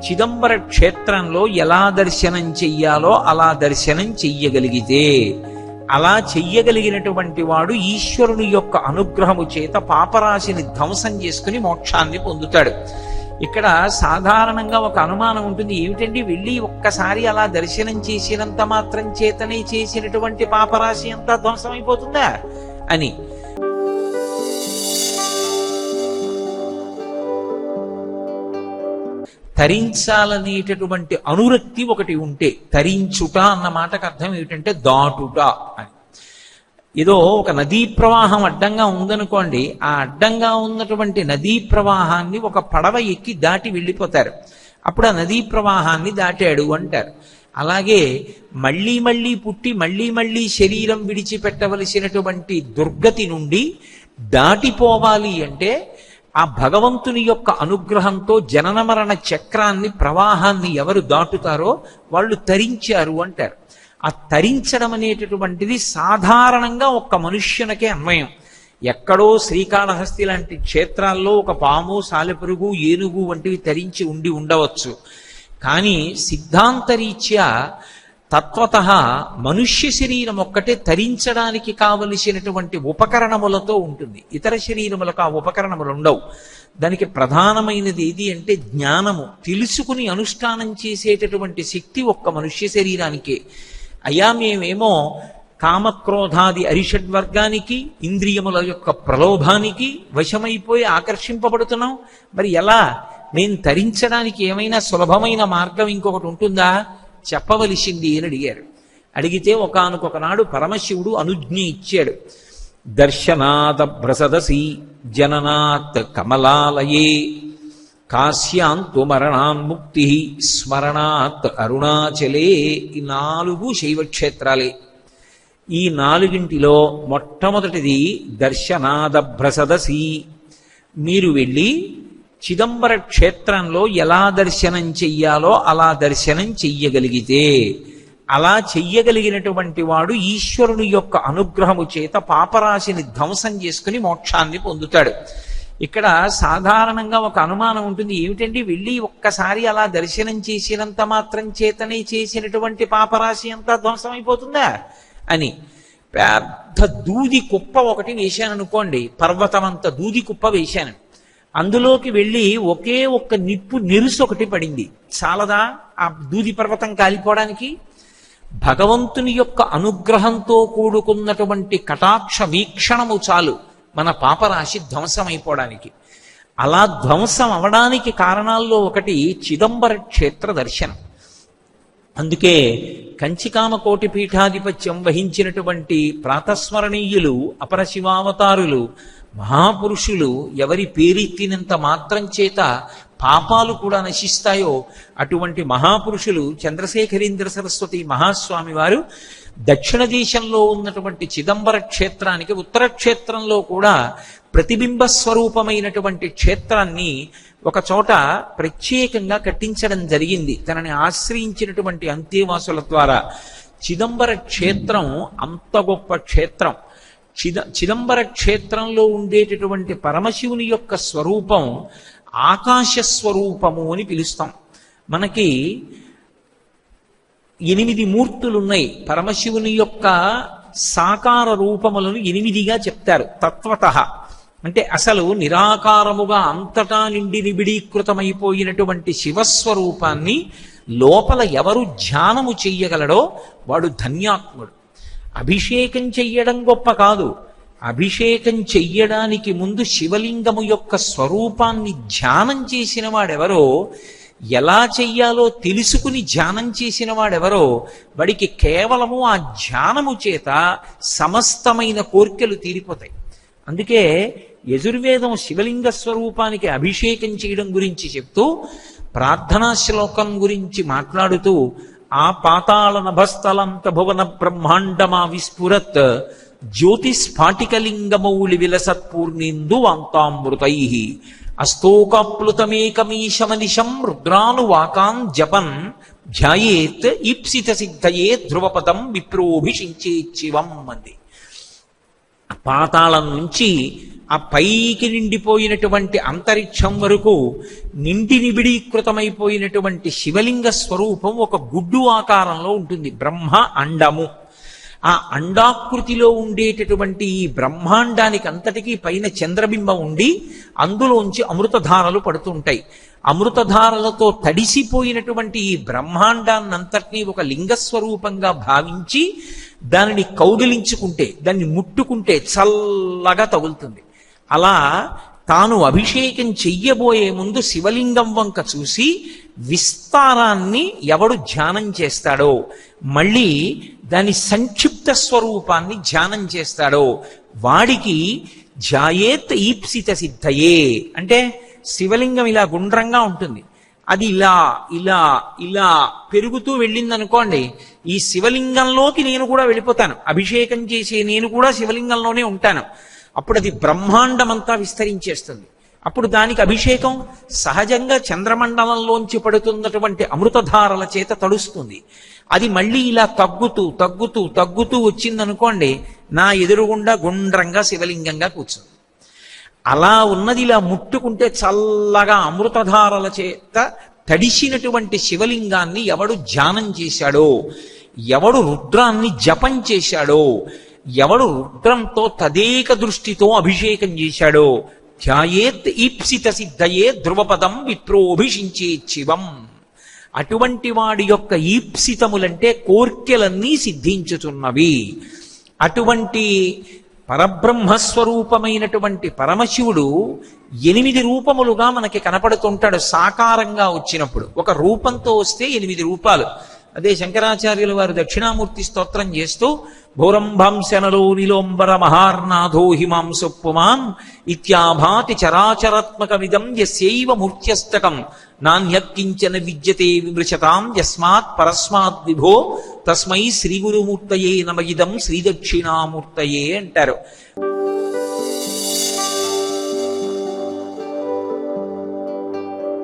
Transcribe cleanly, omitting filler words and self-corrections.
చిదంబర క్షేత్రంలో ఎలా దర్శనం చెయ్యాలో అలా దర్శనం చెయ్యగలిగితే, అలా చెయ్యగలిగినటువంటి వాడు ఈశ్వరుని యొక్క అనుగ్రహము చేత పాపరాశిని ధ్వంసం చేసుకుని మోక్షాన్ని పొందుతాడు. ఇక్కడ సాధారణంగా ఒక అనుమానం ఉంటుంది, ఏమిటండి వెళ్ళి ఒక్కసారి అలా దర్శనం చేసినంత మాత్రం చేతనే చేసినటువంటి పాపరాశి అంతా ధ్వంసం అయిపోతుందా అని. తరించాలనేటటువంటి అనురక్తి ఒకటి ఉంటే, తరించుట అన్న మాటకు అర్థం ఏమిటంటే దాటుట అని. ఏదో ఒక నదీ ప్రవాహం అడ్డంగా ఉందనుకోండి, ఆ అడ్డంగా ఉన్నటువంటి నదీ ప్రవాహాన్ని ఒక పడవ ఎక్కి దాటి వెళ్ళిపోతారు, అప్పుడు ఆ నదీ ప్రవాహాన్ని దాటాడు అంటారు. అలాగే మళ్ళీ మళ్ళీ పుట్టి మళ్ళీ మళ్ళీ శరీరం విడిచిపెట్టవలసినటువంటి దుర్గతి నుండి దాటిపోవాలి అంటే ఆ భగవంతుని యొక్క అనుగ్రహంతో జనన మరణ చక్రాన్ని, ప్రవాహాన్ని ఎవరు దాటుతారో వాళ్ళు తరించారు అంటారు. ఆ తరించడం అనేటటువంటిది సాధారణంగా ఒక్క మనుష్యునికే అన్వయం. ఎక్కడో శ్రీకాళహస్తి లాంటి క్షేత్రాల్లో ఒక పాము, సాలెపురుగు, ఏనుగు వంటివి తరించి ఉండి ఉండవచ్చు. కానీ సిద్ధాంతరీత్యా తత్వతః మనుష్య శరీరం ఒక్కటే తరించడానికి కావలసినటువంటి ఉపకరణములతో ఉంటుంది. ఇతర శరీరములకు ఆ ఉపకరణములు ఉండవు. దానికి ప్రధానమైనది ఏది అంటే జ్ఞానము, తెలుసుకుని అనుష్ఠానం చేసేటటువంటి శక్తి ఒక్క మనుష్య శరీరానికే. అయ్యా మేమేమో కామక్రోధాది అరిషడ్వర్గానికి, ఇంద్రియముల యొక్క ప్రలోభానికి వశమైపోయి ఆకర్షింపబడుతున్నాం. మరి ఎలా? నేను తరించడానికి ఏమైనా సులభమైన మార్గం ఇంకొకటి ఉంటుందా? చెప్పవలసింది అని అడిగారు. అడిగితే ఒకానొకనాడు పరమశివుడు అనుజ్ఞ ఇచ్చాడు. దర్శనాత్ భ్రసదసి జననాత్ కమలాలయే కాశ్యాంతు మరణాన్ముక్తి స్మరణాత్ అరుణాచలే. ఈ 4 శైవక్షేత్రాలే. ఈ 4 మొట్టమొదటిది దర్శనాదభ్రసదసి. మీరు వెళ్ళి చిదంబర క్షేత్రంలో ఎలా దర్శనం చెయ్యాలో అలా దర్శనం చెయ్యగలిగితే, అలా చెయ్యగలిగినటువంటి వాడు ఈశ్వరుని యొక్క అనుగ్రహము చేత పాపరాశిని ధ్వంసం చేసుకుని మోక్షాన్ని పొందుతాడు. ఇక్కడ సాధారణంగా ఒక అనుమానం ఉంటుంది, ఏమిటండి వెళ్ళి ఒక్కసారి అలా దర్శనం చేసినంత మాత్రం చేతనే చేసినటువంటి పాపరాశి అంతా ధ్వంసం అయిపోతుందా అని. పెద్ద దూది కుప్ప ఒకటి వేశాను అనుకోండి, పర్వతమంత దూది కుప్ప వేశాను. అందులోకి వెళ్ళి ఒకే ఒక్క నిప్పు నెరుసు ఒకటి పడింది, చాలదా ఆ దూది పర్వతం కాలిపోవడానికి? భగవంతుని యొక్క అనుగ్రహంతో కూడుకున్నటువంటి కటాక్ష వీక్షణము చాలు మన పాపరాశి ధ్వంసమైపోవడానికి. అలా ధ్వంసం అవడానికి కారణాల్లో ఒకటి చిదంబర క్షేత్ర దర్శనం. అందుకే కంచికామకోటి పీఠాధిపత్యం వహించినటువంటి ప్రాతస్మరణీయులు, అపరశివావతారులు, మహాపురుషులు ఎవరి పేరెత్తినంత మాత్రం చేత పాపాలు కూడా నశిస్తాయో అటువంటి మహాపురుషులు చంద్రశేఖరేంద్ర సరస్వతి మహాస్వామి వారు దక్షిణ దేశంలో ఉన్నటువంటి చిదంబర క్షేత్రానికి, ఉత్తర క్షేత్రంలో కూడా ప్రతిబింబ స్వరూపమైనటువంటి క్షేత్రాన్ని ఒక చోట ప్రత్యేకంగా కట్టించడం జరిగింది తనని ఆశ్రయించినటువంటి అంతేవాసుల ద్వారా. చిదంబర క్షేత్రం అంత గొప్ప క్షేత్రం. చిదంబర క్షేత్రంలో ఉండేటటువంటి పరమశివుని యొక్క స్వరూపం ఆకాశ స్వరూపము అని పిలుస్తాం. మనకి 8 మూర్తులున్నాయి. పరమశివుని యొక్క సాకార రూపములను 8గా చెప్తారు తత్వతః. అంటే అసలు నిరాకారముగా అంతటా నిండి నిబిడీకృతమైపోయినటువంటి శివస్వరూపాన్ని లోపల ఎవరు ధ్యానము చెయ్యగలడో వాడు ధన్యాత్ముడు. అభిషేకం చెయ్యడం గొప్ప కాదు, అభిషేకం చెయ్యడానికి ముందు శివలింగము యొక్క స్వరూపాన్ని ధ్యానం చేసిన వాడెవరో, ఎలా చెయ్యాలో తెలుసుకుని ధ్యానం చేసిన వాడెవరో వాడికి కేవలము ఆ ధ్యానము చేత సమస్తమైన కోర్కెలు తీరిపోతాయి. అందుకే యజుర్వేదం శివలింగ స్వరూపానికి అభిషేకం చేయడం గురించి చెప్తూ ప్రార్థనా శ్లోకం గురించి మాట్లాడుతూ ఆ పాతాళ నభస్థలంత భువన బ్రహ్మాండమా విస్ఫురత్ జ్యోతిస్ఫాటికలింగమౌళి విలసత్పూర్ణేందు వాంతామృతై అస్తోకాప్లుతమేకమీశమనిశం రుద్రానువాకాన్ జపన్ ధ్యాయేత్ ఈప్సిత సిద్ధయే ధ్రువపదం విప్రోభిషించేచ్చివం అంది. పాతాళం నుంచి ఆ పైకి నిండిపోయినటువంటి అంతరిక్షం వరకు నిబిడీకృతమైపోయినటువంటి శివలింగ స్వరూపం ఒక గుడ్డు ఆకారంలో ఉంటుంది. బ్రహ్మ అండము. ఆ అండాకృతిలో ఉండేటటువంటి ఈ బ్రహ్మాండానికి అంతటికీ పైన చంద్రబింబం ఉండి అందులోంచి అమృతధారలు పడుతుంటాయి. అమృతధారలతో తడిసిపోయినటువంటి ఈ బ్రహ్మాండాన్నంతటినీ ఒక లింగస్వరూపంగా భావించి దానిని కౌగిలించుకుంటే, దాన్ని ముట్టుకుంటే చల్లగా తగులుతుంది. అలా తాను అభిషేకం చెయ్యబోయే ముందు శివలింగం వంక చూసి విస్తారాన్ని ఎవడు ధ్యానం చేస్తాడో, మళ్ళీ దాని సంక్షిప్త స్వరూపాన్ని ధ్యానం చేస్తాడో వాడికి ధ్యాయేత్ ఈప్సిత సిద్ధయే. అంటే శివలింగం ఇలా గుండ్రంగా ఉంటుంది, అది ఇలా ఇలా ఇలా పెరుగుతూ వెళ్ళిందనుకోండి, ఈ శివలింగంలోకి నేను కూడా వెళ్ళిపోతాను, అభిషేకం చేసే నేను కూడా శివలింగంలోనే ఉంటాను. అప్పుడు అది బ్రహ్మాండమంతా విస్తరించేస్తుంది. అప్పుడు దానికి అభిషేకం సహజంగా చంద్రమండలంలోంచి పడుతున్నటువంటి అమృతధారల చేత తడుస్తుంది. అది మళ్ళీ ఇలా తగ్గుతూ తగ్గుతూ తగ్గుతూ వచ్చిందనుకోండి, నా ఎదురుగుండా గుండ్రంగా శివలింగంగా కూర్చుంది. అలా ఉన్నది ఇలా ముట్టుకుంటే చల్లగా అమృతధారల చేత తడిసినటువంటి శివలింగాన్ని ఎవడు ధ్యానం చేశాడో, ఎవడు రుద్రాన్ని జపం చేశాడో, ఎవడు రుద్రంతో తదేక దృష్టితో అభిషేకం చేశాడో, ధ్యాయేత్ ఈప్సిత సిద్ధయే ధ్రువపదం విప్రోభిషించే శివం. అటువంటి వాడి యొక్క ఈప్సితములంటే కోర్కెలన్నీ సిద్ధించుతున్నవి. అటువంటి పరబ్రహ్మస్వరూపమైనటువంటి పరమశివుడు 8 రూపములుగా మనకి కనపడుతుంటాడు సాకారంగా వచ్చినప్పుడు. ఒక రూపంతో వస్తే 8 రూపాలు. అదే శంకరాచార్యుల వారు దక్షిణామూర్తి స్తోత్రం చేస్తూ భౌరంభాంశనలో నిలోంబర మహార్నాథో హిమాంసు పుమాన్ ఇత్యాభాతి చరాచరాత్మకమిదం యస్యైవ మూర్త్యస్తకం నాణ్యత్కించన విద్యతే విమృశతాం యస్మాత్ పరస్మాత్ విభో తస్మై శ్రీ గురుమూర్తయే నమ ఇదం శ్రీ దక్షిణామూర్తయే అంటారు.